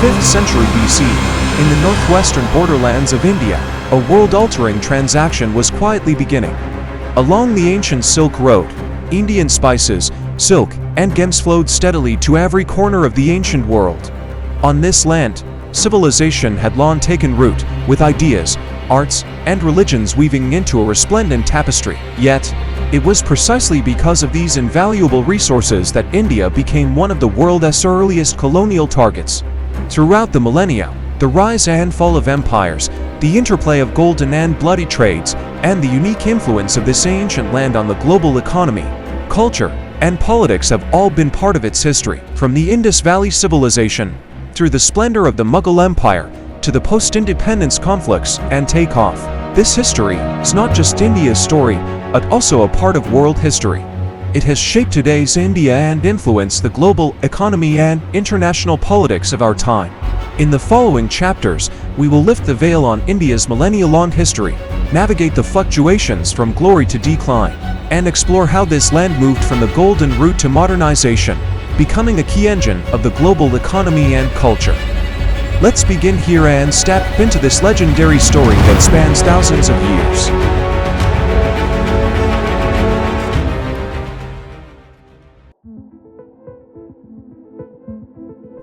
5th century BC, in the northwestern borderlands of India, a world-altering transaction was quietly beginning. Along the ancient Silk Road, Indian spices, silk, and gems flowed steadily to every corner of the ancient world. On this land, civilization had long taken root, with ideas, arts, and religions weaving into a resplendent tapestry. Yet, it was precisely because of these invaluable resources that India became one of the world's earliest colonial targets. Throughout the millennia, the rise and fall of empires, the interplay of golden and bloody trades, and the unique influence of this ancient land on the global economy, culture, and politics have all been part of its history. From the Indus Valley Civilization, through the splendor of the Mughal Empire, to the post-independence conflicts and takeoff, this history is not just India's story, but also a part of world history. It has shaped today's India and influenced the global economy and international politics of our time. In the following chapters, we will lift the veil on India's millennia-long history, navigate the fluctuations from glory to decline, and explore how this land moved from the golden route to modernization, becoming a key engine of the global economy and culture. Let's begin here and step into this legendary story that spans thousands of years.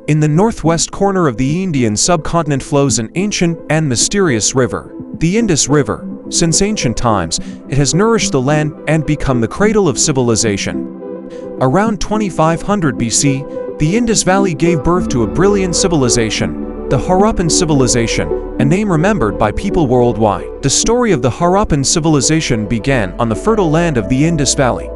In the northwest corner of the Indian subcontinent flows an ancient and mysterious river, the Indus River. Since ancient times, it has nourished the land and become the cradle of civilization. Around 2500 BC, the Indus Valley gave birth to a brilliant civilization, the Harappan civilization, a name remembered by people worldwide. The story of the Harappan civilization began on the fertile land of the Indus Valley.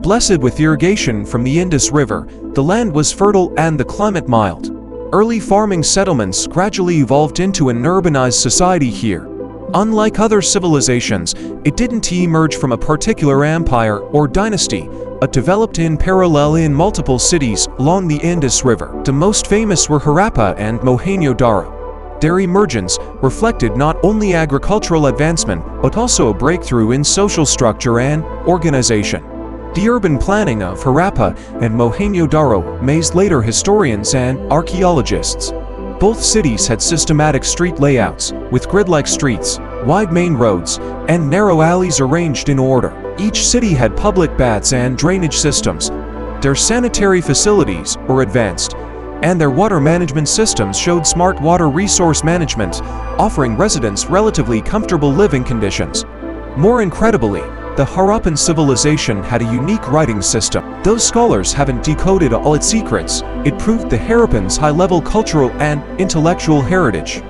Blessed with irrigation from the Indus River, the land was fertile and the climate mild. Early farming settlements gradually evolved into an urbanized society here. Unlike other civilizations, it didn't emerge from a particular empire or dynasty, but developed in parallel in multiple cities along the Indus River. The most famous were Harappa and Mohenjo-Daro. Their emergence reflected not only agricultural advancement, but also a breakthrough in social structure and organization. The urban planning of Harappa and Mohenjo-Daro amazed later historians and archaeologists. Both cities had systematic street layouts, with grid-like streets, wide main roads, and narrow alleys arranged in order. Each city had public baths and drainage systems. Their sanitary facilities were advanced, and their water management systems showed smart water resource management, offering residents relatively comfortable living conditions. More incredibly, the Harappan civilization had a unique writing system. Though scholars haven't decoded all its secrets, it proved the Harappans' high-level cultural and intellectual heritage.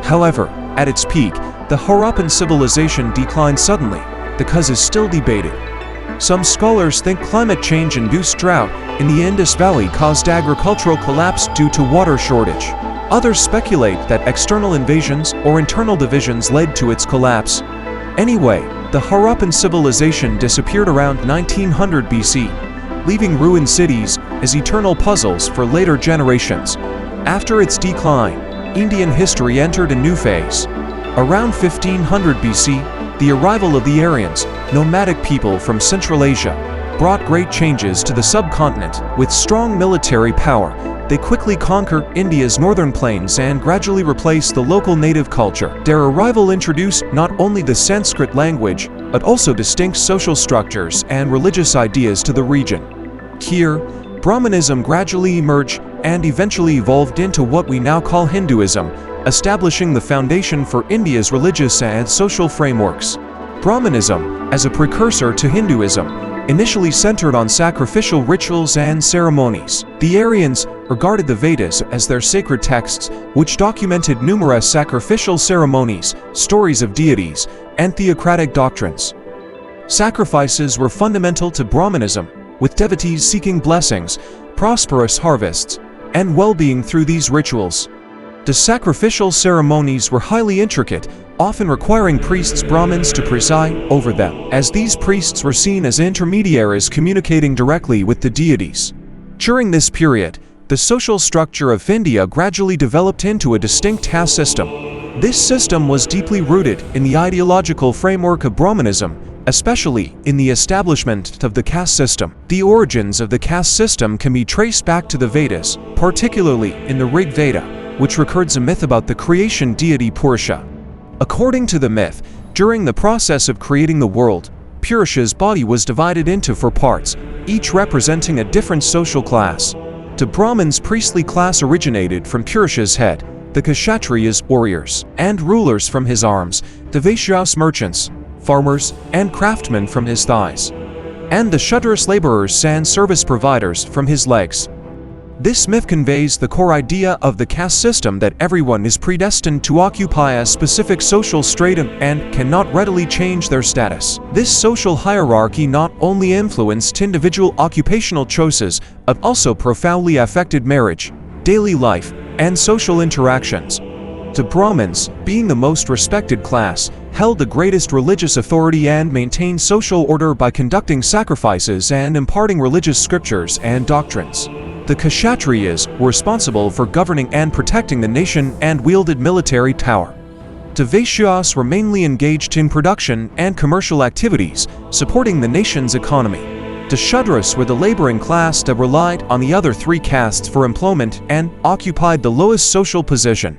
However, at its peak, the Harappan civilization declined suddenly. The cause is still debated. Some scholars think climate change-induced drought in the Indus Valley caused agricultural collapse due to water shortage. Others speculate that external invasions or internal divisions led to its collapse. Anyway, the Harappan civilization disappeared around 1900 BC, leaving ruined cities as eternal puzzles for later generations. After its decline, Indian history entered a new phase. Around 1500 BC, the arrival of the Aryans, nomadic people from Central Asia, brought great changes to the subcontinent. With strong military power, they quickly conquered India's northern plains and gradually replaced the local native culture. Their arrival introduced not only the Sanskrit language, but also distinct social structures and religious ideas to the region. Here, Brahmanism gradually emerged and eventually evolved into what we now call Hinduism, establishing the foundation for India's religious and social frameworks. Brahmanism, as a precursor to Hinduism, initially centered on sacrificial rituals and ceremonies. The Aryans regarded the Vedas as their sacred texts, which documented numerous sacrificial ceremonies, stories of deities, and theocratic doctrines. Sacrifices were fundamental to Brahmanism, with devotees seeking blessings, prosperous harvests, and well-being through these rituals. The sacrificial ceremonies were highly intricate, often requiring priests Brahmins to preside over them, as these priests were seen as intermediaries communicating directly with the deities. During this period, the social structure of India gradually developed into a distinct caste system. This system was deeply rooted in the ideological framework of Brahmanism, especially in the establishment of the caste system. The origins of the caste system can be traced back to the Vedas, particularly in the Rig Veda. which records a myth about the creation deity Purusha. According to the myth, during the process of creating the world, Purusha's body was divided into 4 parts, each representing a different social class. The Brahmins' priestly class originated from Purusha's head, the Kshatriyas, warriors and rulers, from his arms, the Vaishyas, merchants, farmers, and craftsmen, from his thighs, and the Shudras, laborers and service providers, from his legs. This myth conveys the core idea of the caste system that everyone is predestined to occupy a specific social stratum and cannot readily change their status. This social hierarchy not only influenced individual occupational choices, but also profoundly affected marriage, daily life, and social interactions. The Brahmins, being the most respected class, held the greatest religious authority and maintained social order by conducting sacrifices and imparting religious scriptures and doctrines. The Kshatriyas were responsible for governing and protecting the nation and wielded military power. The Vaishyas were mainly engaged in production and commercial activities, supporting the nation's economy. The Shudras were the laboring class that relied on the other 3 castes for employment and occupied the lowest social position.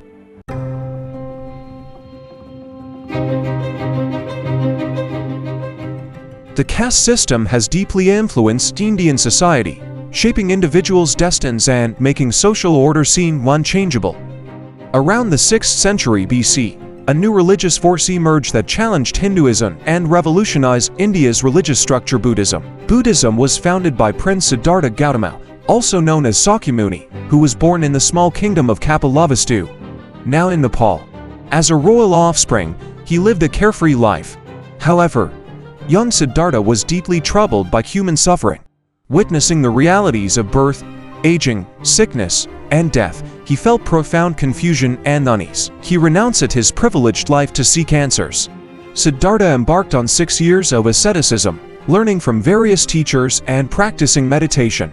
The caste system has deeply influenced Indian society, shaping individuals' destinies and making social order seem unchangeable. Around the 6th century BC, a new religious force emerged that challenged Hinduism and revolutionized India's religious structure, Buddhism. Buddhism was founded by Prince Siddhartha Gautama, also known as Sakyamuni, who was born in the small kingdom of Kapilavastu, now in Nepal. As a royal offspring, he lived a carefree life. However, young Siddhartha was deeply troubled by human suffering. Witnessing the realities of birth, aging, sickness, and death, he felt profound confusion and unease. He renounced his privileged life to seek answers. Siddhartha embarked on 6 years of asceticism, learning from various teachers and practicing meditation.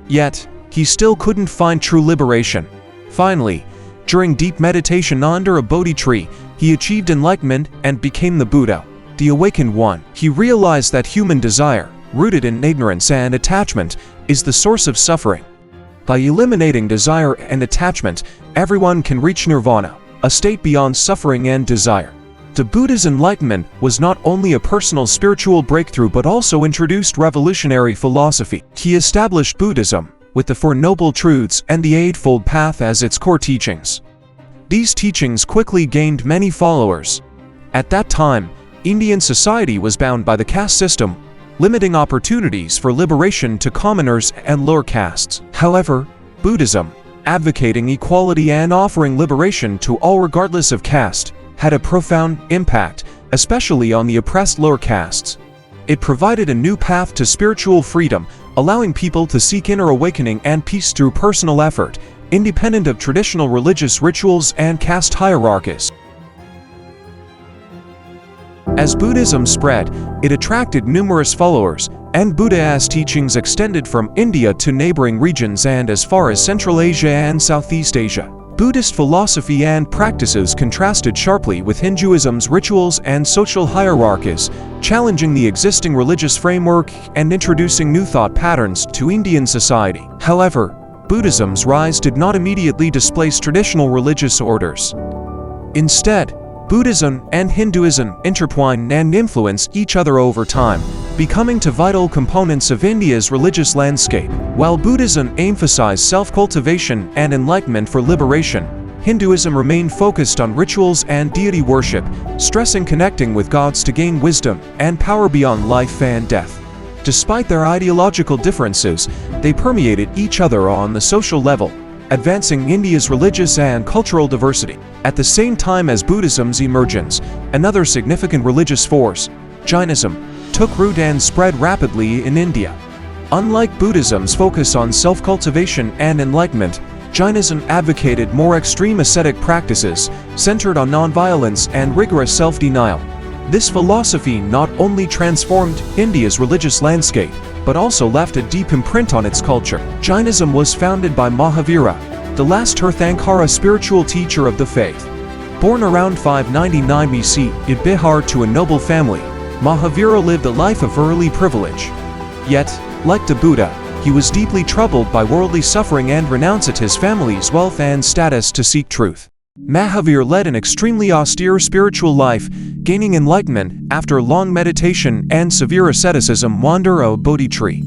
Yet, he still couldn't find true liberation. Finally, during deep meditation under a Bodhi tree, he achieved enlightenment and became the Buddha, the awakened one. He realized that human desire, rooted in ignorance and attachment, is the source of suffering. By eliminating desire and attachment, everyone can reach nirvana, a state beyond suffering and desire. The Buddha's enlightenment was not only a personal spiritual breakthrough but also introduced revolutionary philosophy. He established Buddhism, with the 4 Noble Truths and the Eightfold Path as its core teachings. These teachings quickly gained many followers. At that time, Indian society was bound by the caste system, limiting opportunities for liberation to commoners and lower castes. However, Buddhism, advocating equality and offering liberation to all regardless of caste, had a profound impact, especially on the oppressed lower castes. It provided a new path to spiritual freedom, allowing people to seek inner awakening and peace through personal effort, independent of traditional religious rituals and caste hierarchies. As Buddhism spread, it attracted numerous followers, and Buddha's teachings extended from India to neighboring regions and as far as Central Asia and Southeast Asia. Buddhist philosophy and practices contrasted sharply with Hinduism's rituals and social hierarchies, challenging the existing religious framework and introducing new thought patterns to Indian society. However, Buddhism's rise did not immediately displace traditional religious orders. Instead, Buddhism and Hinduism intertwined and influenced each other over time, becoming two vital components of India's religious landscape. While Buddhism emphasized self-cultivation and enlightenment for liberation, Hinduism remained focused on rituals and deity worship, stressing connecting with gods to gain wisdom and power beyond life and death. Despite their ideological differences, they permeated each other on the social level, advancing India's religious and cultural diversity. At the same time as Buddhism's emergence, another significant religious force, Jainism, took root and spread rapidly in India. Unlike Buddhism's focus on self-cultivation and enlightenment, Jainism advocated more extreme ascetic practices, centered on nonviolence and rigorous self-denial. This philosophy not only transformed India's religious landscape, but also left a deep imprint on its culture. Jainism was founded by Mahavira, the last Tirthankara spiritual teacher of the faith. Born around 599 BC in Bihar to a noble family, Mahavira lived a life of early privilege. Yet, like the Buddha, he was deeply troubled by worldly suffering and renounced his family's wealth and status to seek truth. Mahavir led an extremely austere spiritual life, gaining enlightenment after long meditation and severe asceticism under a Bodhi tree.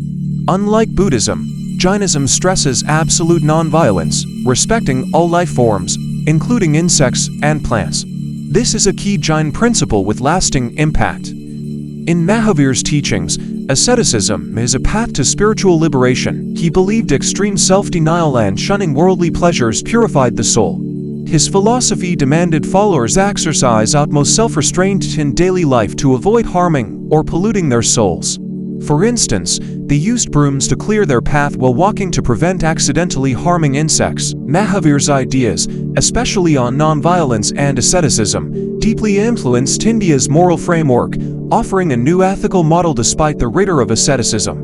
Unlike Buddhism, Jainism stresses absolute non-violence, respecting all life forms, including insects and plants. This is a key Jain principle with lasting impact. In Mahavir's teachings, asceticism is a path to spiritual liberation. He believed extreme self-denial and shunning worldly pleasures purified the soul. His philosophy demanded followers exercise utmost self-restraint in daily life to avoid harming or polluting their souls. For instance, they used brooms to clear their path while walking to prevent accidentally harming insects. Mahavir's ideas, especially on non-violence and asceticism, deeply influenced India's moral framework, offering a new ethical model despite the rigor of asceticism.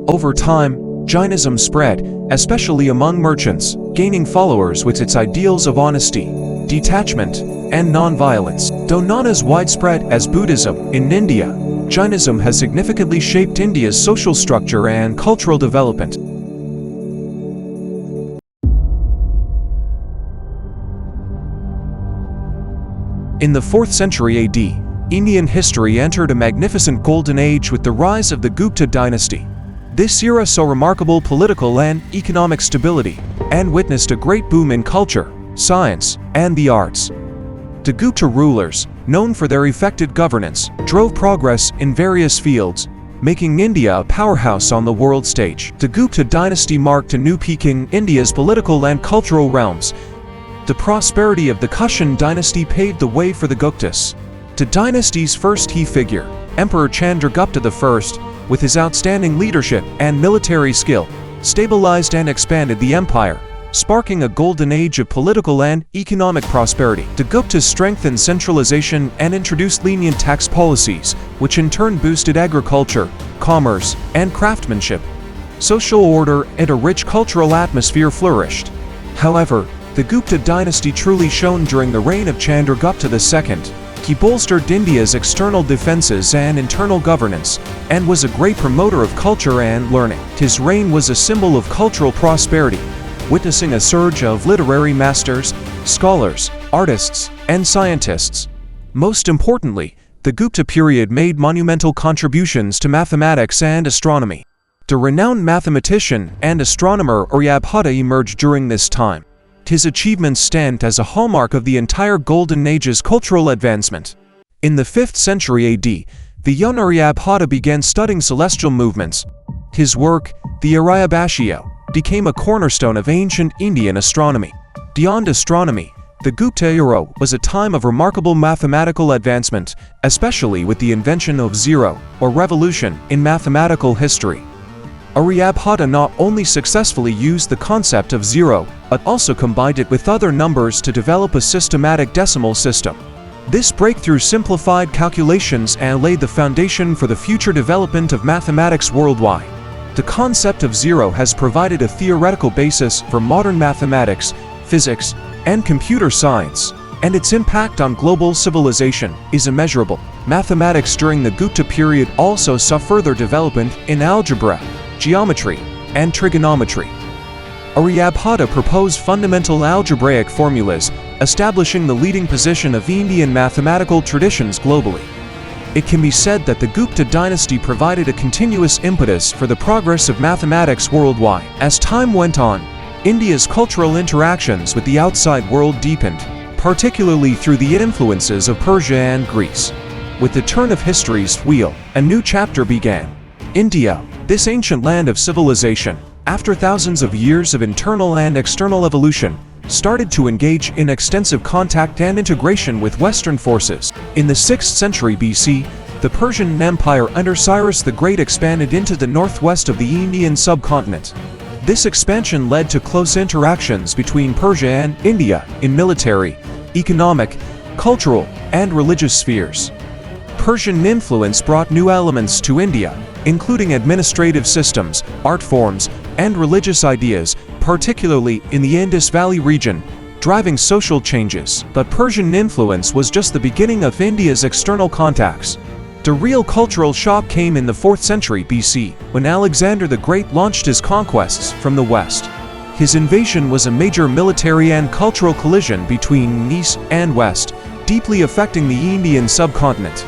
Over time, Jainism spread, especially among merchants, gaining followers with its ideals of honesty, detachment, and non-violence. Though not as widespread as Buddhism in India, Jainism has significantly shaped India's social structure and cultural development. In the 4th century AD, Indian history entered a magnificent golden age with the rise of the Gupta dynasty. This era saw remarkable political and economic stability, and witnessed a great boom in culture, science, and the arts. The Gupta rulers, known for their effective governance, drove progress in various fields, making India a powerhouse on the world stage. The Gupta dynasty marked a new peak in India's political and cultural realms. The prosperity of the Kushan dynasty paved the way for the Guptas. The dynasty's first key figure, Emperor Chandragupta I, with his outstanding leadership and military skill, stabilized and expanded the empire, sparking a golden age of political and economic prosperity. The Guptas strengthened centralization and introduced lenient tax policies, which in turn boosted agriculture, commerce, and craftsmanship. Social order and a rich cultural atmosphere flourished. However, the Gupta dynasty truly shone during the reign of Chandragupta II. He bolstered India's external defenses and internal governance, and was a great promoter of culture and learning. His reign was a symbol of cultural prosperity, witnessing a surge of literary masters, scholars, artists, and scientists. Most importantly, the Gupta period made monumental contributions to mathematics and astronomy. The renowned mathematician and astronomer Aryabhata emerged during this time. His achievements stand as a hallmark of the entire Golden Age's cultural advancement. In the 5th century AD, the young Aryabhata began studying celestial movements. His work, the Aryabhasya, became a cornerstone of ancient Indian astronomy. Beyond astronomy, the Gupta era was a time of remarkable mathematical advancement, especially with the invention of zero, or revolution, in mathematical history. Aryabhata not only successfully used the concept of zero, but also combined it with other numbers to develop a systematic decimal system. This breakthrough simplified calculations and laid the foundation for the future development of mathematics worldwide. The concept of zero has provided a theoretical basis for modern mathematics, physics, and computer science, and its impact on global civilization is immeasurable. Mathematics during the Gupta period also saw further development in algebra, geometry, and trigonometry. Aryabhata proposed fundamental algebraic formulas, establishing the leading position of Indian mathematical traditions globally. It can be said that the Gupta dynasty provided a continuous impetus for the progress of mathematics worldwide. As time went on, India's cultural interactions with the outside world deepened, particularly through the influences of Persia and Greece. With the turn of history's wheel, a new chapter began. India, this ancient land of civilization, after thousands of years of internal and external evolution, started to engage in extensive contact and integration with Western forces. In the 6th century BC, the Persian Empire under Cyrus the Great expanded into the northwest of the Indian subcontinent. This expansion led to close interactions between Persia and India in military, economic, cultural, and religious spheres. Persian influence brought new elements to India, including administrative systems, art forms, and religious ideas, particularly in the Indus Valley region, driving social changes. But Persian influence was just the beginning of India's external contacts. The real cultural shock came in the 4th century BC, when Alexander the Great launched his conquests from the west. His invasion was a major military and cultural collision between East and West, deeply affecting the Indian subcontinent.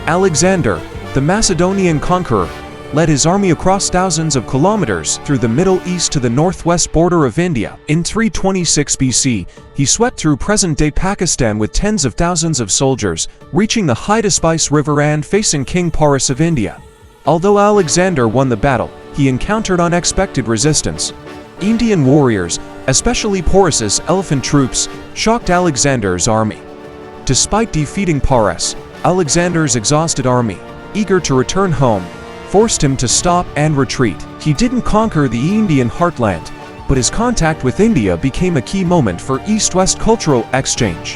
Alexander, the Macedonian conqueror, led his army across thousands of kilometers through the Middle East to the northwest border of India. In 326 BC, he swept through present-day Pakistan with tens of thousands of soldiers, reaching the Hydaspes River and facing King Porus of India. Although Alexander won the battle, he encountered unexpected resistance. Indian warriors, especially Porus's elephant troops, shocked Alexander's army. Despite defeating Porus, Alexander's exhausted army, eager to return home, forced him to stop and retreat. He didn't conquer the Indian heartland, but his contact with India became a key moment for East-West cultural exchange.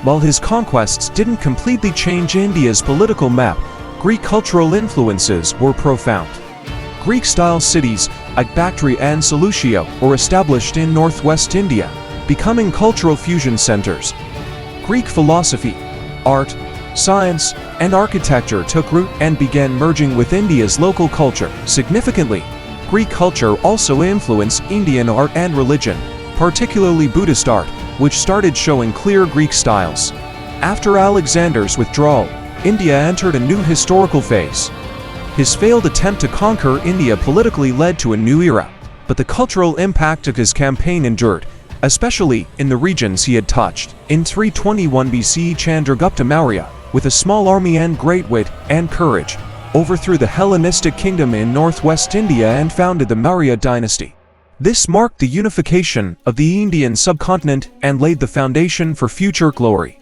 While his conquests didn't completely change India's political map, Greek cultural influences were profound. Greek-style cities like Bactria and Seleucia were established in northwest India, becoming cultural fusion centers. Greek philosophy, art, science, and architecture took root and began merging with India's local culture. Significantly, Greek culture also influenced Indian art and religion, particularly Buddhist art, which started showing clear Greek styles. After Alexander's withdrawal, India entered a new historical phase. His failed attempt to conquer India politically led to a new era, but the cultural impact of his campaign endured, especially in the regions he had touched. In 321 BC, Chandragupta Maurya, with a small army and great wit and courage, overthrew the Hellenistic kingdom in northwest India and founded the Maurya dynasty. This marked the unification of the Indian subcontinent and laid the foundation for future glory.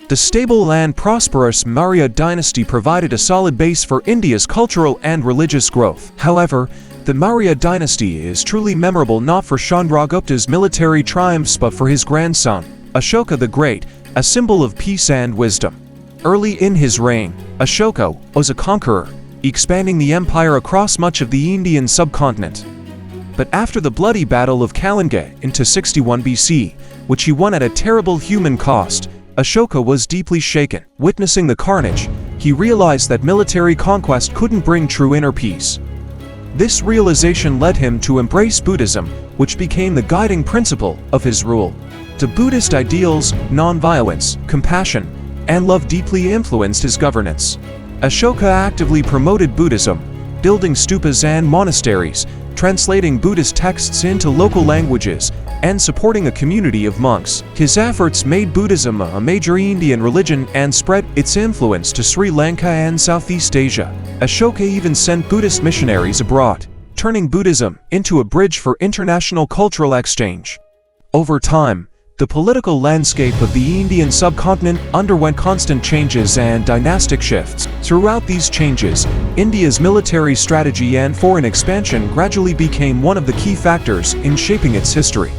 The stable and prosperous Maurya dynasty provided a solid base for India's cultural and religious growth. However, the Maurya dynasty is truly memorable not for Chandragupta's military triumphs but for his grandson, Ashoka the Great, a symbol of peace and wisdom. Early in his reign, Ashoka was a conqueror, expanding the empire across much of the Indian subcontinent. But after the bloody Battle of Kalinga in 261 BC, which he won at a terrible human cost, Ashoka was deeply shaken. Witnessing the carnage, he realized that military conquest couldn't bring true inner peace. This realization led him to embrace Buddhism, which became the guiding principle of his rule. The Buddhist ideals, nonviolence, compassion, and love deeply influenced his governance. Ashoka actively promoted Buddhism, building stupas and monasteries, translating Buddhist texts into local languages, and supporting a community of monks. His efforts made Buddhism a major Indian religion and spread its influence to Sri Lanka and Southeast Asia. Ashoka even sent Buddhist missionaries abroad, turning Buddhism into a bridge for international cultural exchange. Over time, the political landscape of the Indian subcontinent underwent constant changes and dynastic shifts. Throughout these changes, India's military strategy and foreign expansion gradually became one of the key factors in shaping its history.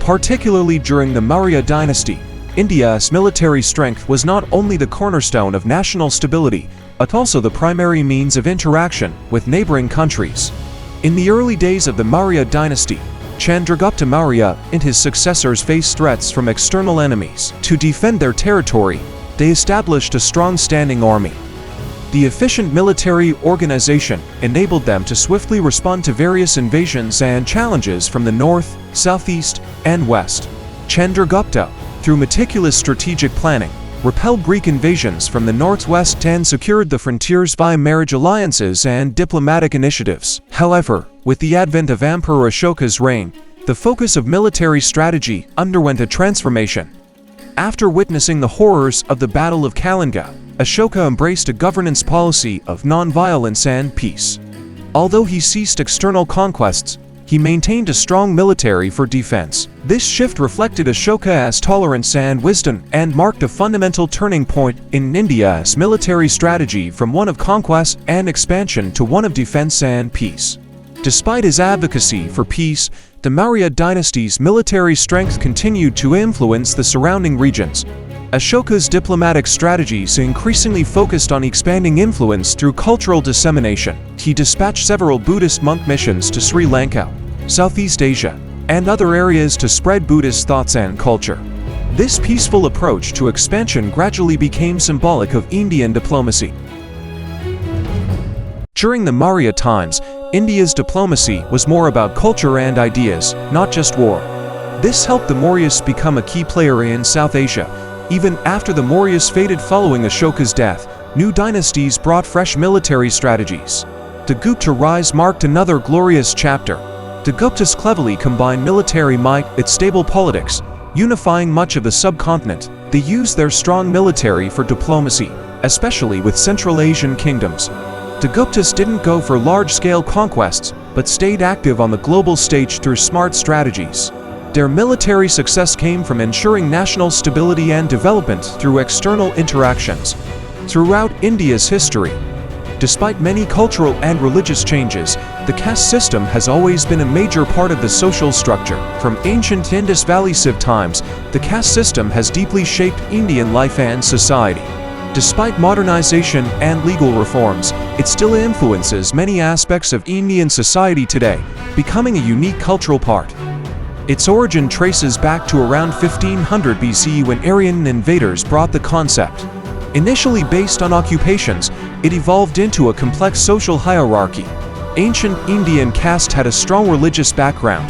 Particularly during the Maurya dynasty, India's military strength was not only the cornerstone of national stability, but also the primary means of interaction with neighboring countries. In the early days of the Maurya dynasty, Chandragupta Maurya and his successors faced threats from external enemies. To defend their territory, they established a strong standing army. The efficient military organization enabled them to swiftly respond to various invasions and challenges from the north, southeast, and west. Chandragupta, through meticulous strategic planning, repelled Greek invasions from the northwest and secured the frontiers by marriage alliances and diplomatic initiatives. However, with the advent of Emperor Ashoka's reign, the focus of military strategy underwent a transformation. After witnessing the horrors of the Battle of Kalinga, Ashoka embraced a governance policy of non-violence and peace. Although he ceased external conquests, he maintained a strong military for defense. This shift reflected Ashoka's tolerance and wisdom and marked a fundamental turning point in India's military strategy from one of conquest and expansion to one of defense and peace. Despite his advocacy for peace, the Maurya dynasty's military strength continued to influence the surrounding regions. Ashoka's diplomatic strategies increasingly focused on expanding influence through cultural dissemination. He dispatched several Buddhist monk missions to Sri Lanka, Southeast Asia, and other areas to spread Buddhist thoughts and culture. This peaceful approach to expansion gradually became symbolic of Indian diplomacy. During the Maurya times, India's diplomacy was more about culture and ideas, not just war. This helped the Mauryas become a key player in South Asia. Even after the Mauryas faded following Ashoka's death, new dynasties brought fresh military strategies. The Gupta rise marked another glorious chapter. The Guptas cleverly combined military might with stable politics, unifying much of the subcontinent. They used their strong military for diplomacy, especially with Central Asian kingdoms. The Guptas didn't go for large-scale conquests, but stayed active on the global stage through smart strategies. Their military success came from ensuring national stability and development through external interactions. Throughout India's history, despite many cultural and religious changes, the caste system has always been a major part of the social structure. From ancient Indus Valley Civ times, the caste system has deeply shaped Indian life and society. Despite modernization and legal reforms, it still influences many aspects of Indian society today, becoming a unique cultural part. Its origin traces back to around 1500 BCE when Aryan invaders brought the concept. Initially based on occupations, it evolved into a complex social hierarchy. Ancient Indian caste had a strong religious background.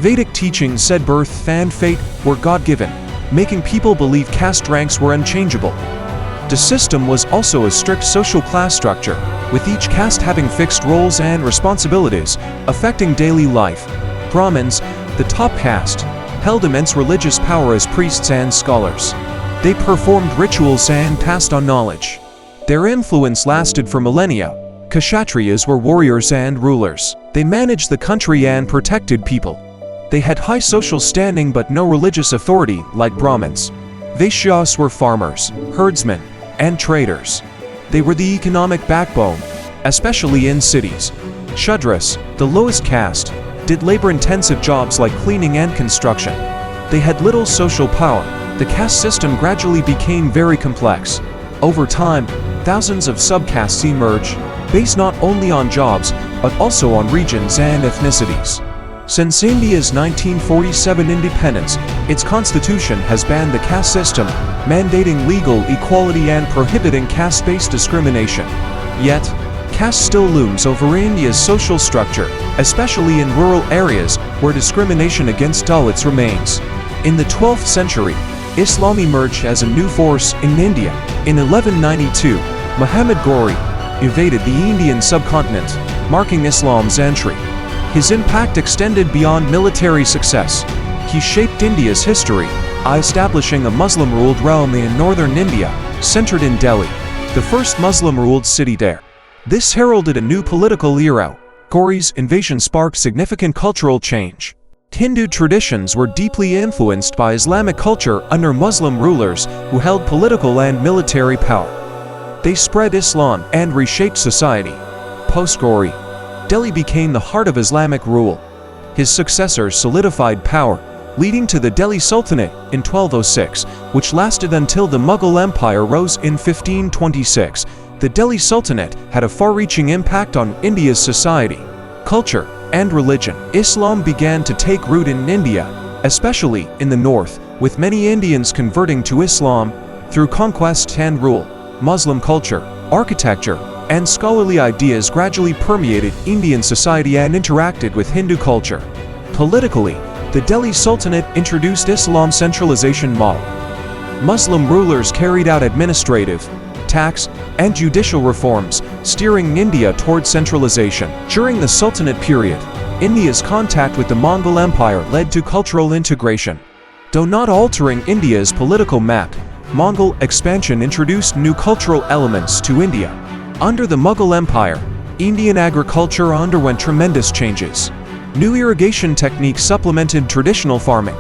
Vedic teachings said birth and fate were God-given, making people believe caste ranks were unchangeable. The system was also a strict social class structure, with each caste having fixed roles and responsibilities, affecting daily life. Brahmins, the top caste, held immense religious power as priests and scholars. They performed rituals and passed on knowledge. Their influence lasted for millennia. Kshatriyas were warriors and rulers. They managed the country and protected people. They had high social standing but no religious authority like Brahmins. Vaishyas were farmers, herdsmen, and traders. They were the economic backbone, especially in cities. Shudras, the lowest caste, did labor-intensive jobs like cleaning and construction. They had little social power. The caste system gradually became very complex. Over time, thousands of subcastes emerged, based not only on jobs, but also on regions and ethnicities. Since India's 1947 independence, its constitution has banned the caste system, mandating legal equality and prohibiting caste-based discrimination. Yet, caste still looms over India's social structure, especially in rural areas where discrimination against Dalits remains. In the 12th century, Islam emerged as a new force in India. In 1192, Muhammad Ghori invaded the Indian subcontinent, marking Islam's entry. His impact extended beyond military success. He shaped India's history, establishing a Muslim-ruled realm in northern India, centered in Delhi, the first Muslim-ruled city there. This heralded a new political era. Ghori's invasion sparked significant cultural change. Hindu traditions were deeply influenced by Islamic culture under Muslim rulers who held political and military power. They spread Islam and reshaped society. Post-Ghori, Delhi became the heart of Islamic rule. His successors solidified power, leading to the Delhi Sultanate in 1206, which lasted until the Mughal Empire rose in 1526. The Delhi Sultanate had a far-reaching impact on India's society, culture, and religion. Islam began to take root in India, especially in the north, with many Indians converting to Islam through conquest and rule. Muslim culture, architecture, and scholarly ideas gradually permeated Indian society and interacted with Hindu culture. Politically, the Delhi Sultanate introduced Islam's centralization model. Muslim rulers carried out administrative, tax, and judicial reforms, steering India towards centralization. During the Sultanate period, India's contact with the Mongol Empire led to cultural integration. Though not altering India's political map, Mongol expansion introduced new cultural elements to India. Under the Mughal Empire, Indian agriculture underwent tremendous changes. New irrigation techniques supplemented traditional farming.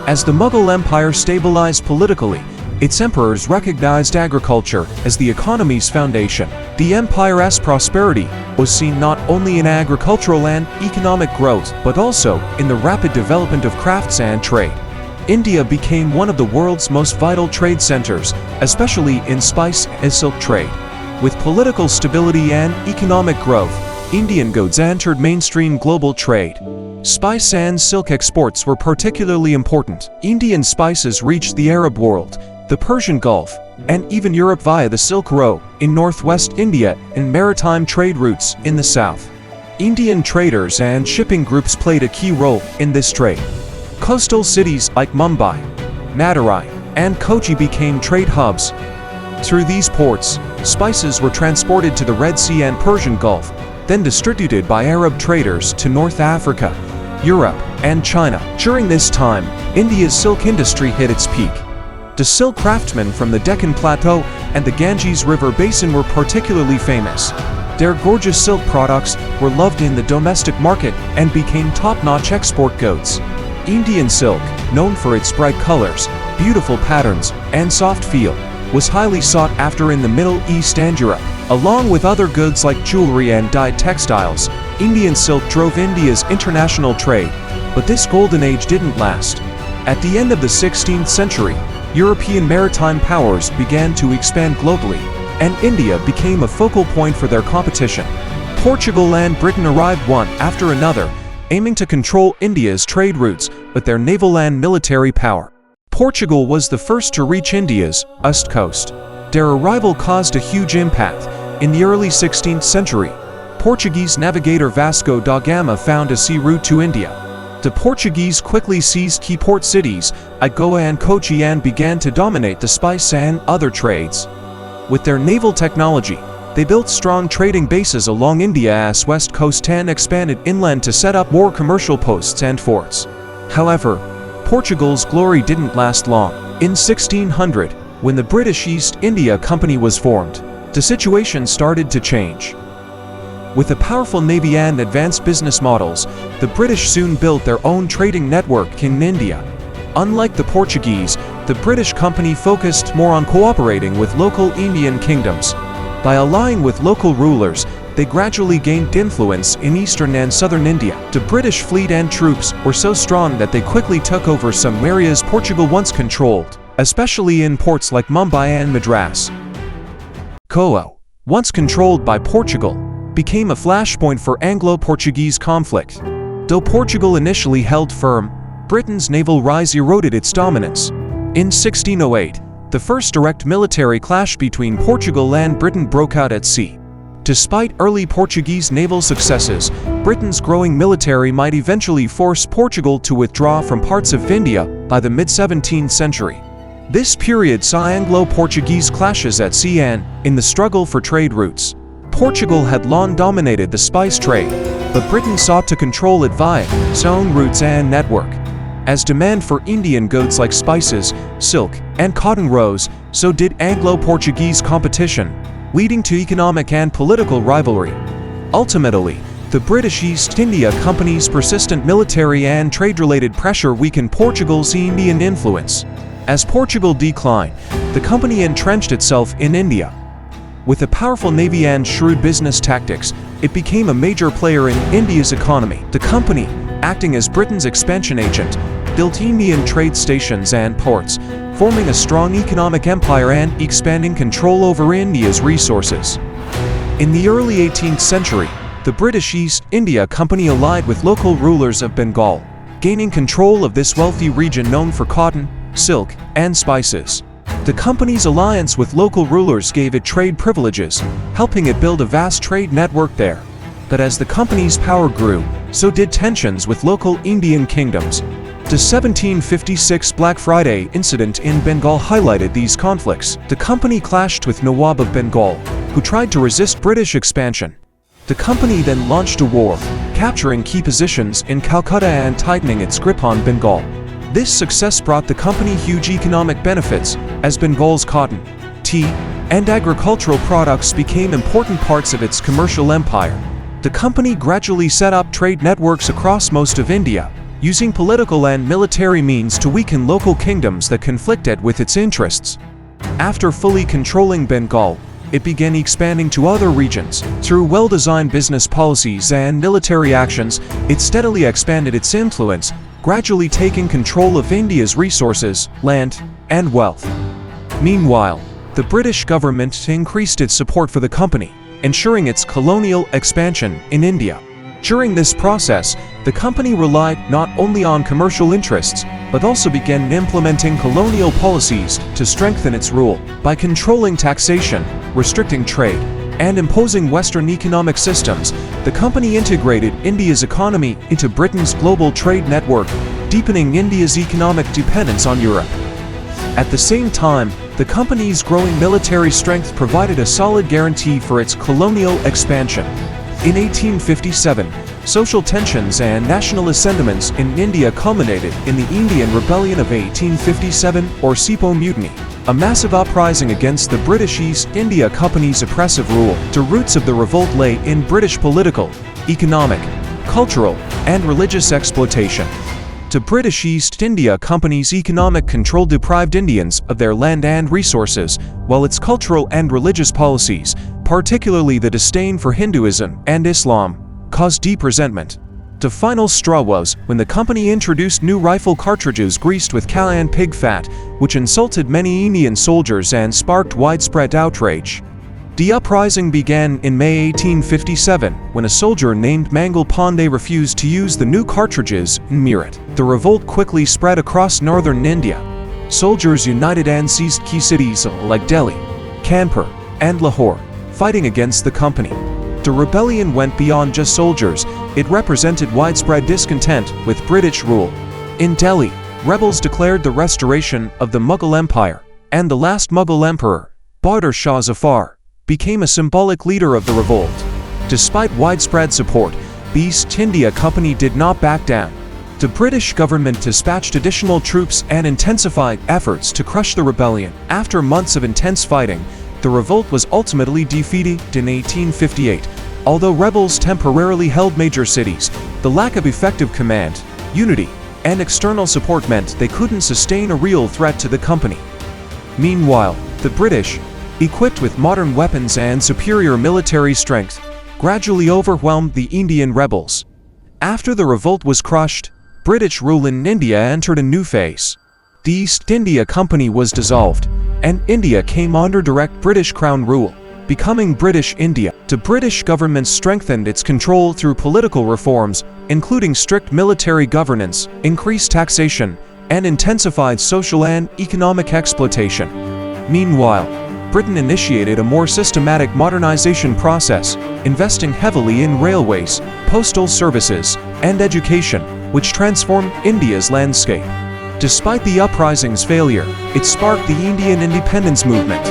As the Mughal Empire stabilized politically, its emperors recognized agriculture as the economy's foundation. The empire's prosperity was seen not only in agricultural and economic growth, but also in the rapid development of crafts and trade. India became one of the world's most vital trade centers, especially in spice and silk trade. With political stability and economic growth, Indian goods entered mainstream global trade. Spice and silk exports were particularly important. Indian spices reached the Arab world, the Persian Gulf, and even Europe via the Silk Road in northwest India and maritime trade routes in the south. Indian traders and shipping groups played a key role in this trade. Coastal cities like Mumbai, Madurai, and Kochi became trade hubs. Through these ports, spices were transported to the Red Sea and Persian Gulf, then distributed by Arab traders to North Africa, Europe, and China. During this time, India's silk industry hit its peak. The silk craftsmen from the Deccan Plateau and the Ganges River Basin were particularly famous. Their gorgeous silk products were loved in the domestic market and became top-notch export goods. Indian silk, known for its bright colors, beautiful patterns, and soft feel, was highly sought after in the Middle East and Europe. Along with other goods like jewelry and dyed textiles, Indian silk drove India's international trade, but this golden age didn't last. At the end of the 16th century, European maritime powers began to expand globally, and India became a focal point for their competition. Portugal and Britain arrived one after another, aiming to control India's trade routes with their naval and military power. Portugal was the first to reach India's east coast. Their arrival caused a huge impact. In the early 16th century, Portuguese navigator Vasco da Gama found a sea route to India. The Portuguese quickly seized key port cities like Goa and Kochi and began to dominate the spice and other trades. With their naval technology, they built strong trading bases along India's west coast and expanded inland to set up more commercial posts and forts. However, Portugal's glory didn't last long. In 1600, when the British East India Company was formed, the situation started to change. With a powerful navy and advanced business models, the British soon built their own trading network in India. Unlike the Portuguese, the British company focused more on cooperating with local Indian kingdoms. By allying with local rulers, they gradually gained influence in eastern and southern India. The British fleet and troops were so strong that they quickly took over some areas Portugal once controlled, especially in ports like Mumbai and Madras. Goa, once controlled by Portugal, became a flashpoint for Anglo-Portuguese conflict. Though Portugal initially held firm, Britain's naval rise eroded its dominance. In 1608, the first direct military clash between Portugal and Britain broke out at sea. Despite early Portuguese naval successes, Britain's growing military might eventually force Portugal to withdraw from parts of India by the mid-17th century. This period saw Anglo-Portuguese clashes at sea and in the struggle for trade routes. Portugal had long dominated the spice trade, but Britain sought to control it via its own routes and network. As demand for Indian goods like spices, silk, and cotton rose, so did Anglo-Portuguese competition, leading to economic and political rivalry. Ultimately, the British East India Company's persistent military and trade-related pressure weakened Portugal's Indian influence. As Portugal declined, the company entrenched itself in India. With a powerful navy and shrewd business tactics, it became a major player in India's economy. The company, acting as Britain's expansion agent, built Indian trade stations and ports, forming a strong economic empire and expanding control over India's resources. In the early 18th century, the British East India Company allied with local rulers of Bengal, gaining control of this wealthy region known for cotton, silk, and spices. The company's alliance with local rulers gave it trade privileges, helping it build a vast trade network there. But as the company's power grew, so did tensions with local Indian kingdoms. The 1756 Black Friday incident in Bengal highlighted these conflicts. The company clashed with Nawab of Bengal, who tried to resist British expansion. The company then launched a war, capturing key positions in Calcutta and tightening its grip on Bengal. This success brought the company huge economic benefits, as Bengal's cotton, tea, and agricultural products became important parts of its commercial empire. The company gradually set up trade networks across most of India, using political and military means to weaken local kingdoms that conflicted with its interests. After fully controlling Bengal, it began expanding to other regions. Through well-designed business policies and military actions, it steadily expanded its influence, gradually taking control of India's resources, land, and wealth. Meanwhile, the British government increased its support for the company, ensuring its colonial expansion in India. During this process, the company relied not only on commercial interests, but also began implementing colonial policies to strengthen its rule. By controlling taxation, restricting trade, and imposing Western economic systems, the company integrated India's economy into Britain's global trade network, deepening India's economic dependence on Europe. At the same time, the company's growing military strength provided a solid guarantee for its colonial expansion. In 1857, social tensions and nationalist sentiments in India culminated in the Indian Rebellion of 1857, or Sepoy Mutiny, a massive uprising against the British East India Company's oppressive rule. The roots of the revolt lay in British political, economic, cultural, and religious exploitation. The British East India Company's economic control deprived Indians of their land and resources, while its cultural and religious policies, particularly the disdain for Hinduism and Islam, caused deep resentment. The final straw was when the company introduced new rifle cartridges greased with cow and pig fat, which insulted many Indian soldiers and sparked widespread outrage. The uprising began in May 1857, when a soldier named Mangal Pandey refused to use the new cartridges in Meerut. The revolt quickly spread across northern India. Soldiers united and seized key cities like Delhi, Kanpur, and Lahore, fighting against the company. The rebellion went beyond just soldiers. It represented widespread discontent with British rule. In Delhi, rebels declared the restoration of the Mughal Empire, and the last Mughal emperor, Bahadur Shah Zafar, became a symbolic leader of the revolt. Despite widespread support, the East India Company did not back down. The British government dispatched additional troops and intensified efforts to crush the rebellion. After months of intense fighting, the revolt was ultimately defeated in 1858. Although rebels temporarily held major cities, the lack of effective command, unity, and external support meant they couldn't sustain a real threat to the company. Meanwhile, the British, equipped with modern weapons and superior military strength, gradually overwhelmed the Indian rebels. After the revolt was crushed, British rule in India entered a new phase. The East India Company was dissolved, and India came under direct British Crown rule, becoming British India. The British government strengthened its control through political reforms, including strict military governance, increased taxation, and intensified social and economic exploitation. Meanwhile, Britain initiated a more systematic modernization process, investing heavily in railways, postal services, and education, which transformed India's landscape. Despite the uprising's failure, it sparked the Indian independence movement.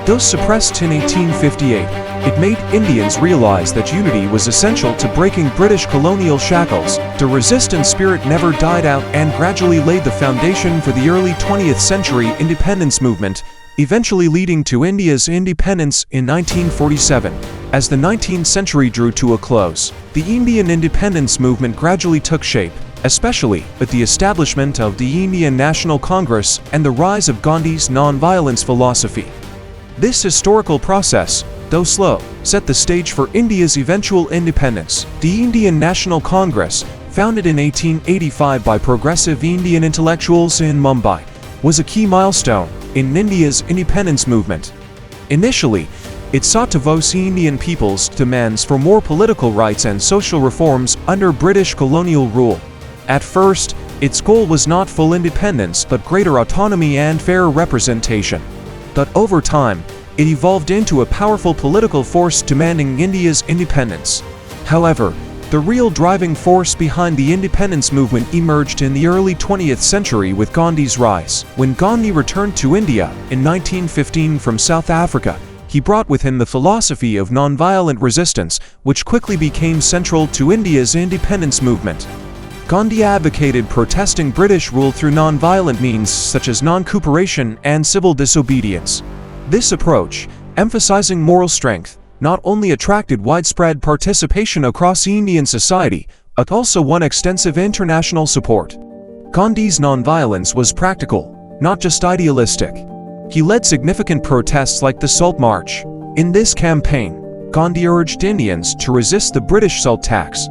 Though suppressed in 1858, it made Indians realize that unity was essential to breaking British colonial shackles. The resistance spirit never died out and gradually laid the foundation for the early 20th century independence movement, eventually leading to India's independence in 1947. As the 19th century drew to a close, the Indian independence movement gradually took shape, especially with the establishment of the Indian National Congress and the rise of Gandhi's non-violence philosophy. This historical process, though slow, set the stage for India's eventual independence. The Indian National Congress, founded in 1885 by progressive Indian intellectuals in Mumbai, was a key milestone in India's independence movement. Initially, it sought to voice Indian people's demands for more political rights and social reforms under British colonial rule. At first, its goal was not full independence but greater autonomy and fair representation. But over time, it evolved into a powerful political force demanding India's independence. However, the real driving force behind the independence movement emerged in the early 20th century with Gandhi's rise. When Gandhi returned to India in 1915 from South Africa, he brought with him the philosophy of nonviolent resistance, which quickly became central to India's independence movement. Gandhi advocated protesting British rule through nonviolent means such as non-cooperation and civil disobedience. This approach, emphasizing moral strength, not only attracted widespread participation across Indian society, but also won extensive international support. Gandhi's nonviolence was practical, not just idealistic. He led significant protests like the Salt March. In this campaign, Gandhi urged Indians to resist the British salt tax.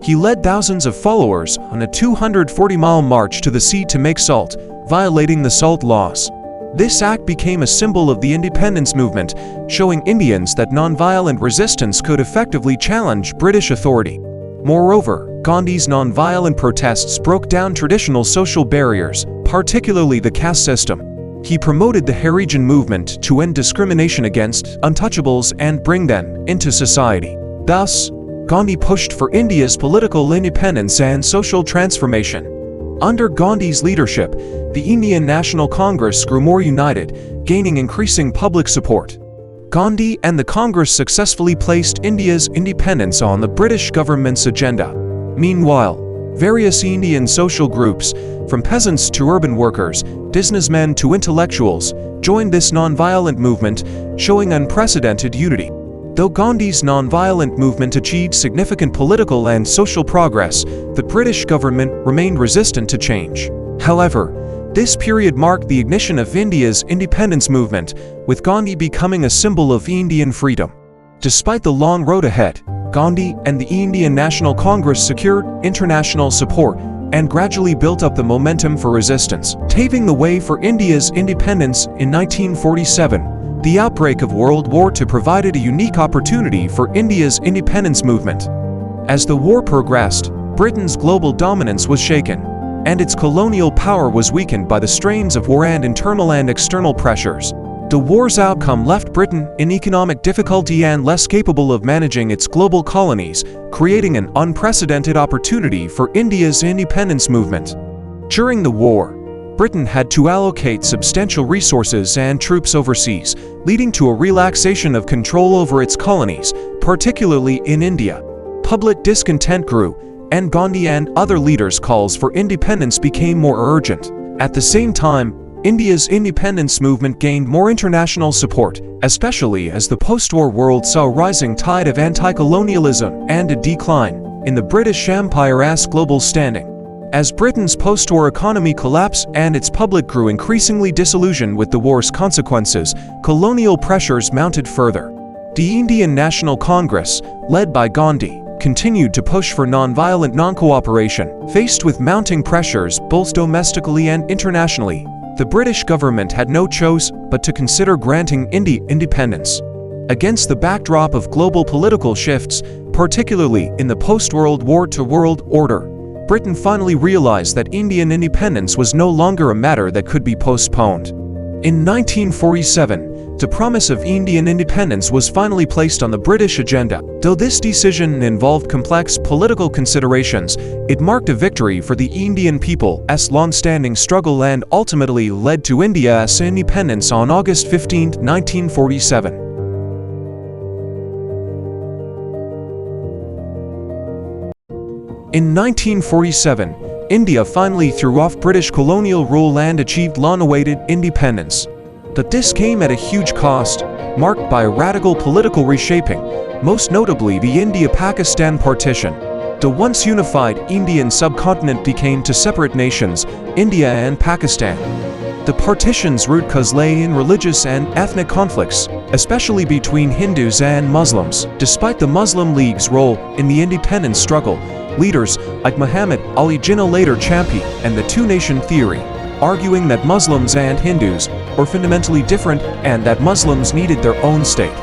He led thousands of followers on a 240-mile march to the sea to make salt, violating the salt laws. This act became a symbol of the independence movement, showing Indians that nonviolent resistance could effectively challenge British authority. Moreover, Gandhi's non-violent protests broke down traditional social barriers, particularly the caste system. He promoted the Harijan movement to end discrimination against untouchables and bring them into society. Thus, Gandhi pushed for India's political independence and social transformation. Under Gandhi's leadership, the Indian National Congress grew more united, gaining increasing public support. Gandhi and the Congress successfully placed India's independence on the British government's agenda. Meanwhile, various Indian social groups, from peasants to urban workers, businessmen to intellectuals, joined this non-violent movement, showing unprecedented unity. Though Gandhi's non-violent movement achieved significant political and social progress, the British government remained resistant to change. However, this period marked the ignition of India's independence movement, with Gandhi becoming a symbol of Indian freedom. Despite the long road ahead, Gandhi and the Indian National Congress secured international support and gradually built up the momentum for resistance, paving the way for India's independence in 1947. The outbreak of World War II provided a unique opportunity for India's independence movement. As the war progressed, Britain's global dominance was shaken, and its colonial power was weakened by the strains of war and internal and external pressures. The war's outcome left Britain in economic difficulty and less capable of managing its global colonies, creating an unprecedented opportunity for India's independence movement. During the war, Britain had to allocate substantial resources and troops overseas, leading to a relaxation of control over its colonies, particularly in India. Public discontent grew, and Gandhi and other leaders' calls for independence became more urgent. At the same time, India's independence movement gained more international support, especially as the post-war world saw a rising tide of anti-colonialism and a decline in the British Empire's global standing. As Britain's post-war economy collapsed and its public grew increasingly disillusioned with the war's consequences, colonial pressures mounted further. The Indian National Congress, led by Gandhi, continued to push for non-violent non-cooperation. Faced with mounting pressures both domestically and internationally, the British government had no choice but to consider granting India independence. Against the backdrop of global political shifts, particularly in the post-World War II world order, Britain finally realized that Indian independence was no longer a matter that could be postponed. In 1947, the promise of Indian independence was finally placed on the British agenda. Though this decision involved complex political considerations, it marked a victory for the Indian people's long-standing struggle and ultimately led to India's independence on August 15, 1947. In 1947, India finally threw off British colonial rule and achieved long-awaited independence. But this came at a huge cost, marked by a radical political reshaping, most notably the India-Pakistan partition. The once unified Indian subcontinent became two separate nations, India and Pakistan. The partition's root cause lay in religious and ethnic conflicts, especially between Hindus and Muslims. Despite the Muslim League's role in the independence struggle, leaders like Muhammad Ali Jinnah later championed and the two-nation theory, arguing that Muslims and Hindus were fundamentally different and that Muslims needed their own state.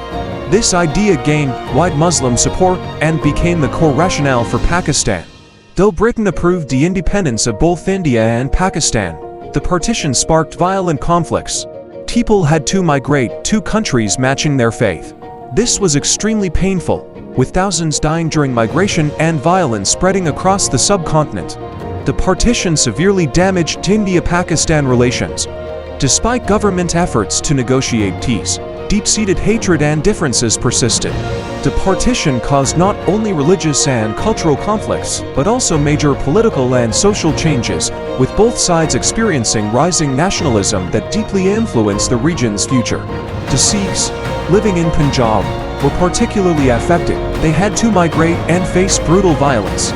This idea gained wide Muslim support and became the core rationale for Pakistan. Though Britain approved the independence of both India and Pakistan, the partition sparked violent conflicts. People had to migrate, two countries matching their faith. This was extremely painful, with thousands dying during migration and violence spreading across the subcontinent. The partition severely damaged India-Pakistan relations. Despite government efforts to negotiate peace, deep-seated hatred and differences persisted. The partition caused not only religious and cultural conflicts, but also major political and social changes, with both sides experiencing rising nationalism that deeply influenced the region's future. The Sikhs, living in Punjab, were particularly affected. They had to migrate and face brutal violence.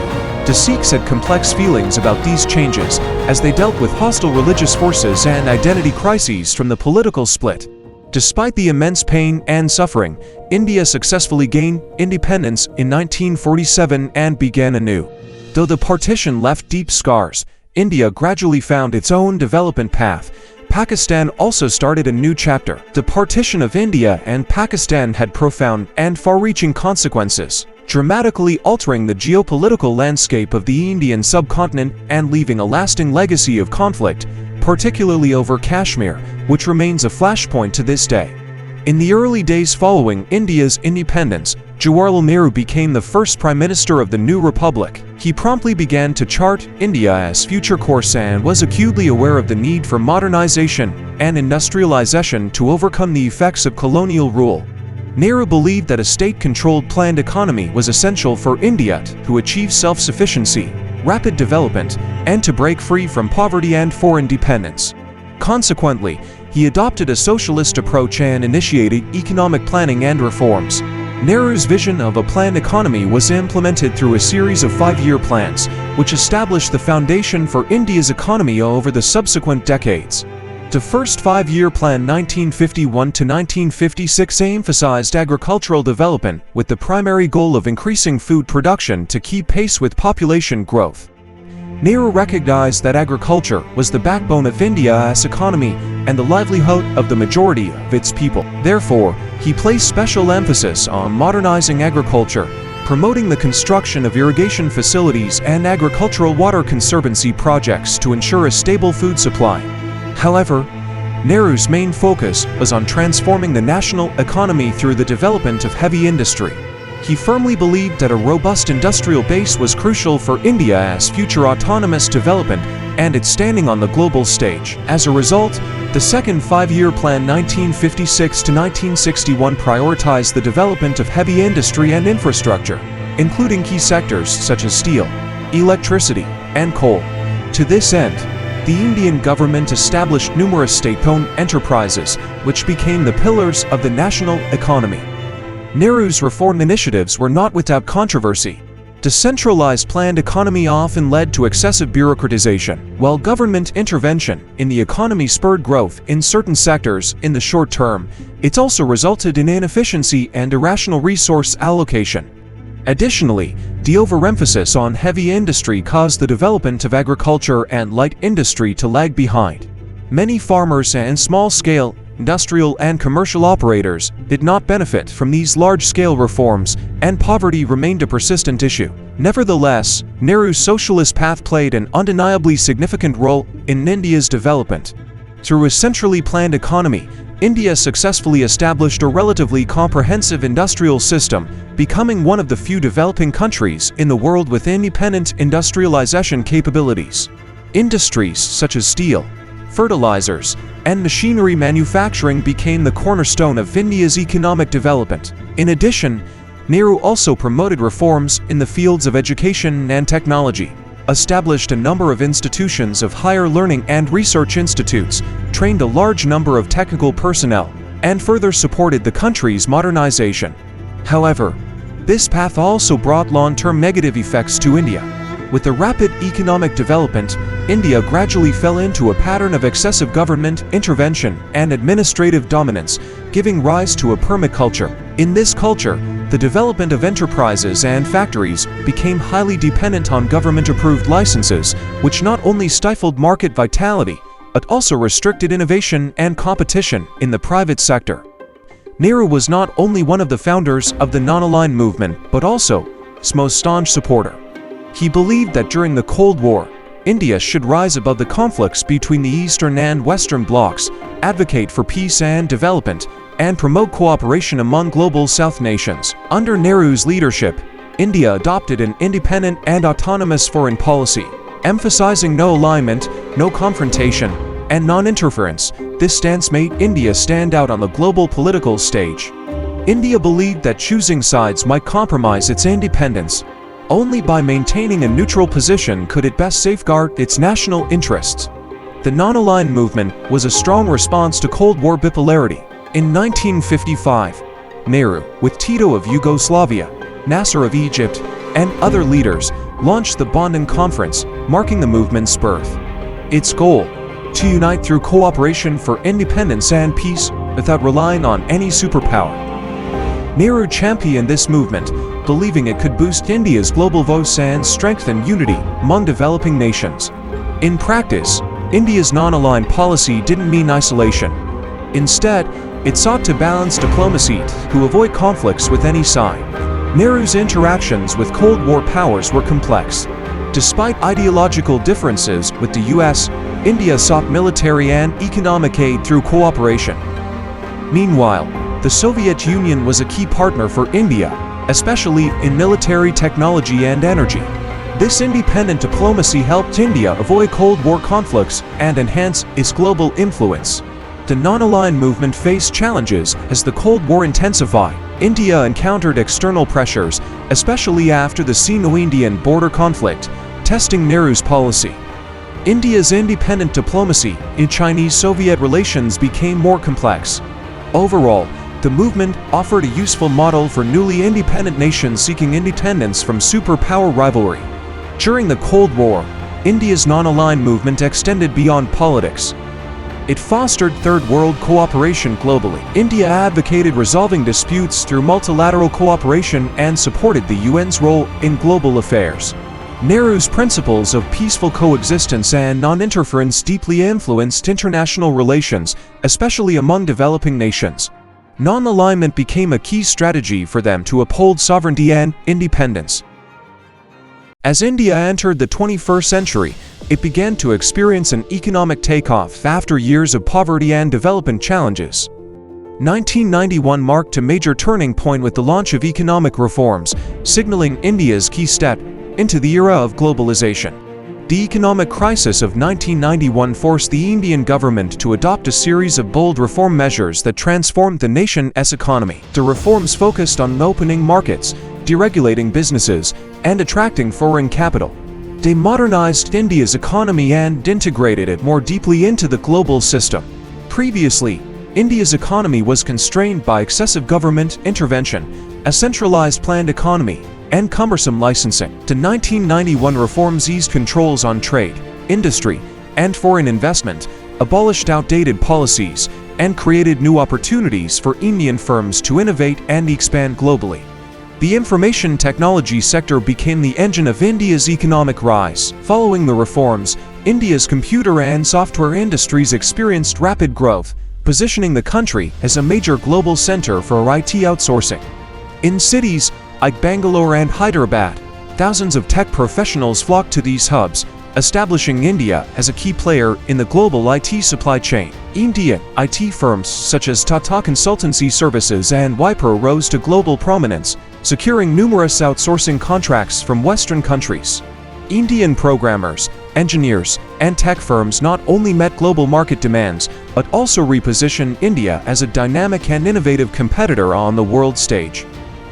The Sikhs had complex feelings about these changes, as they dealt with hostile religious forces and identity crises from the political split. Despite the immense pain and suffering, India successfully gained independence in 1947 and began anew. Though the partition left deep scars, India gradually found its own development path. Pakistan also started a new chapter. The partition of India and Pakistan had profound and far-reaching consequences. dramatically altering the geopolitical landscape of the Indian subcontinent and leaving a lasting legacy of conflict, particularly over Kashmir, which remains a flashpoint to this day. In the early days following India's independence, Jawaharlal Nehru became the first Prime Minister of the new republic. He promptly began to chart India as future course and was acutely aware of the need for modernization and industrialization to overcome the effects of colonial rule. Nehru believed that a state-controlled planned economy was essential for India to achieve self-sufficiency, rapid development, and to break free from poverty and foreign dependence. Consequently, he adopted a socialist approach and initiated economic planning and reforms. Nehru's vision of a planned economy was implemented through a series of 5-year plans, which established the foundation for India's economy over the subsequent decades. The first 5-year plan 1951 to 1956 emphasized agricultural development with the primary goal of increasing food production to keep pace with population growth. Nehru recognized that agriculture was the backbone of India's economy and the livelihood of the majority of its people. Therefore, he placed special emphasis on modernizing agriculture, promoting the construction of irrigation facilities and agricultural water conservancy projects to ensure a stable food supply. However, Nehru's main focus was on transforming the national economy through the development of heavy industry. He firmly believed that a robust industrial base was crucial for India's future autonomous development and its standing on the global stage. As a result, the second 5-year plan 1956 to 1961 prioritized the development of heavy industry and infrastructure, including key sectors such as steel, electricity, and coal. To this end, the Indian government established numerous state-owned enterprises, which became the pillars of the national economy. Nehru's reform initiatives were not without controversy. The centralized planned economy often led to excessive bureaucratization, while government intervention in the economy spurred growth in certain sectors in the short term. It also resulted in inefficiency and irrational resource allocation. Additionally, the overemphasis on heavy industry caused the development of agriculture and light industry to lag behind. Many farmers and small-scale industrial and commercial operators did not benefit from these large-scale reforms, and poverty remained a persistent issue. Nevertheless, Nehru's socialist path played an undeniably significant role in India's development. Through a centrally planned economy, India successfully established a relatively comprehensive industrial system, becoming one of the few developing countries in the world with independent industrialization capabilities. Industries such as steel, fertilizers, and machinery manufacturing became the cornerstone of India's economic development. In addition, Nehru also promoted reforms in the fields of education and technology, established a number of institutions of higher learning and research institutes, trained a large number of technical personnel, and further supported the country's modernization. However, this path also brought long-term negative effects to India. With the rapid economic development, India gradually fell into a pattern of excessive government intervention and administrative dominance, giving rise to a permaculture. In this culture, the development of enterprises and factories became highly dependent on government-approved licenses, which not only stifled market vitality, but also restricted innovation and competition in the private sector. Nehru was not only one of the founders of the non-aligned movement, but also its most staunch supporter. He believed that during the Cold War, India should rise above the conflicts between the Eastern and Western blocs, advocate for peace and development, and promote cooperation among global South nations. Under Nehru's leadership, India adopted an independent and autonomous foreign policy, emphasizing no alignment, no confrontation, and non-interference. This stance made India stand out on the global political stage. India believed that choosing sides might compromise its independence. Only by maintaining a neutral position could it best safeguard its national interests. The non-aligned movement was a strong response to Cold War bipolarity. In 1955, Nehru, with Tito of Yugoslavia, Nasser of Egypt, and other leaders, launched the Bandung Conference, marking the movement's birth. Its goal: to unite through cooperation for independence and peace without relying on any superpower. Nehru championed this movement, believing it could boost India's global voice and strengthen unity among developing nations. In practice, India's non-aligned policy didn't mean isolation. Instead, it sought to balance diplomacy to avoid conflicts with any side. Nehru's interactions with Cold War powers were complex. Despite ideological differences with the US, India sought military and economic aid through cooperation. Meanwhile, the Soviet Union was a key partner for India, especially in military technology and energy. This independent diplomacy helped India avoid Cold War conflicts and enhance its global influence. The non-aligned movement faced challenges as the Cold War intensified. India encountered external pressures, especially after the Sino-Indian border conflict, testing Nehru's policy. India's independent diplomacy in Chinese-Soviet relations became more complex. Overall, the movement offered a useful model for newly independent nations seeking independence from superpower rivalry. During the Cold War, India's non-aligned movement extended beyond politics. It fostered Third World cooperation globally. India advocated resolving disputes through multilateral cooperation and supported the UN's role in global affairs. Nehru's principles of peaceful coexistence and non-interference deeply influenced international relations, especially among developing nations. Non-alignment became a key strategy for them to uphold sovereignty and independence. As India entered the 21st century, it began to experience an economic takeoff after years of poverty and development challenges. 1991 marked a major turning point with the launch of economic reforms, signaling India's key step into the era of globalization. The economic crisis of 1991 forced the Indian government to adopt a series of bold reform measures that transformed the nation's economy. The reforms focused on opening markets, deregulating businesses, and attracting foreign capital. They modernized India's economy and integrated it more deeply into the global system. Previously, India's economy was constrained by excessive government intervention, a centralized planned economy, and cumbersome licensing. The 1991 reforms eased controls on trade, industry, and foreign investment, abolished outdated policies, and created new opportunities for Indian firms to innovate and expand globally. The information technology sector became the engine of India's economic rise. Following the reforms, India's computer and software industries experienced rapid growth, positioning the country as a major global center for IT outsourcing. In cities like Bangalore and Hyderabad, thousands of tech professionals flocked to these hubs, establishing India as a key player in the global IT supply chain. Indian IT firms such as Tata Consultancy Services and Wipro rose to global prominence, securing numerous outsourcing contracts from Western countries. Indian programmers, engineers, and tech firms not only met global market demands, but also repositioned India as a dynamic and innovative competitor on the world stage.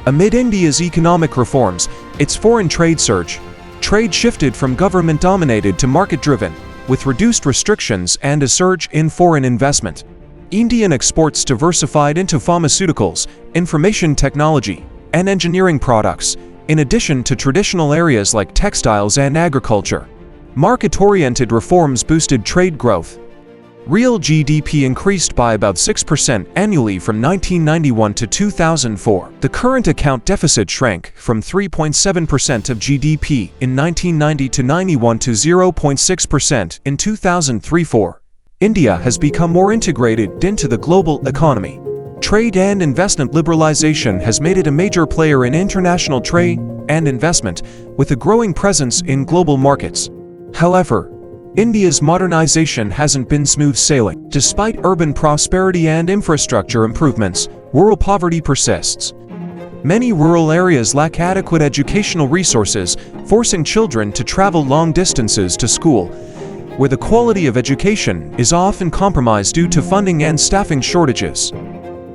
Amid India's economic reforms, its foreign trade surged. Trade shifted from government-dominated to market-driven, with reduced restrictions and a surge in foreign investment. Indian exports diversified into pharmaceuticals, information technology, and engineering products, in addition to traditional areas like textiles and agriculture. Market-oriented reforms boosted trade growth. Real GDP increased by about 6% annually from 1991 to 2004. The current account deficit shrank from 3.7% of GDP in 1990 to 91 to 0.6% in 2003-04. India has become more integrated into the global economy. Trade and investment liberalization has made it a major player in international trade and investment, with a growing presence in global markets. However, India's modernization hasn't been smooth sailing. Despite urban prosperity and infrastructure improvements, rural poverty persists. Many rural areas lack adequate educational resources, forcing children to travel long distances to school, where the quality of education is often compromised due to funding and staffing shortages.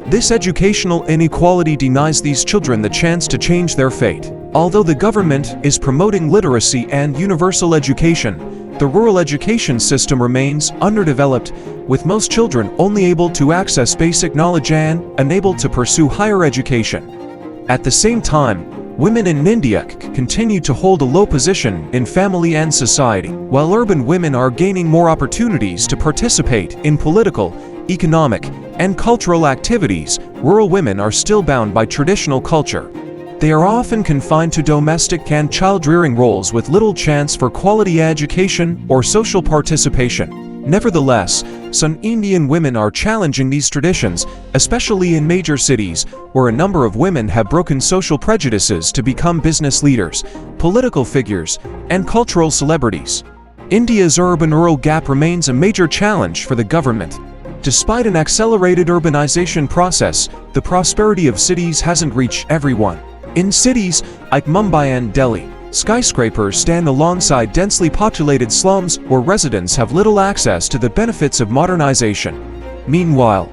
This educational inequality denies these children the chance to change their fate. Although the government is promoting literacy and universal education, the rural education system remains underdeveloped, with most children only able to access basic knowledge and unable to pursue higher education. At the same time, women in India continue to hold a low position in family and society. While urban women are gaining more opportunities to participate in political, economic, and cultural activities, rural women are still bound by traditional culture. They are often confined to domestic and child-rearing roles with little chance for quality education or social participation. Nevertheless, some Indian women are challenging these traditions, especially in major cities, where a number of women have broken social prejudices to become business leaders, political figures, and cultural celebrities. India's urban-rural gap remains a major challenge for the government. Despite an accelerated urbanization process, the prosperity of cities hasn't reached everyone. In cities like Mumbai and Delhi, skyscrapers stand alongside densely populated slums where residents have little access to the benefits of modernization. Meanwhile,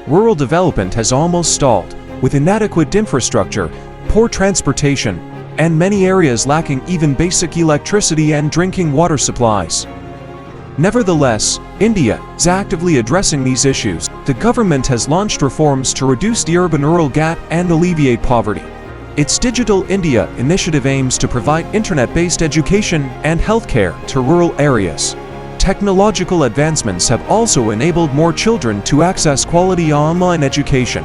rural development has almost stalled, with inadequate infrastructure, poor transportation, and many areas lacking even basic electricity and drinking water supplies. Nevertheless, India is actively addressing these issues. The government has launched reforms to reduce the urban-rural gap and alleviate poverty. Its Digital India initiative aims to provide internet-based education and healthcare to rural areas. Technological advancements have also enabled more children to access quality online education.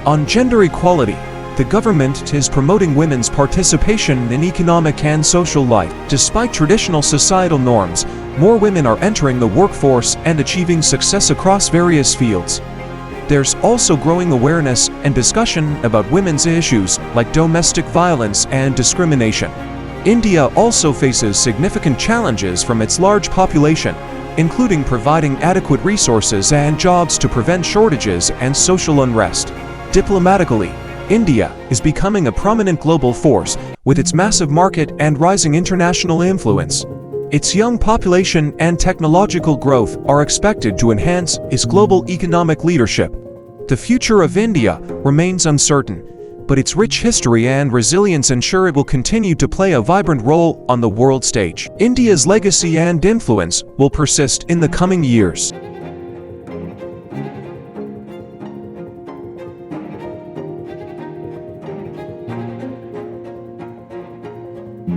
On gender equality, the government is promoting women's participation in economic and social life. Despite traditional societal norms, more women are entering the workforce and achieving success across various fields. There's also growing awareness and discussion about women's issues like domestic violence and discrimination. India also faces significant challenges from its large population, including providing adequate resources and jobs to prevent shortages and social unrest. Diplomatically, India is becoming a prominent global force with its massive market and rising international influence. Its young population and technological growth are expected to enhance its global economic leadership. The future of India remains uncertain, but its rich history and resilience ensure it will continue to play a vibrant role on the world stage. India's legacy and influence will persist in the coming years.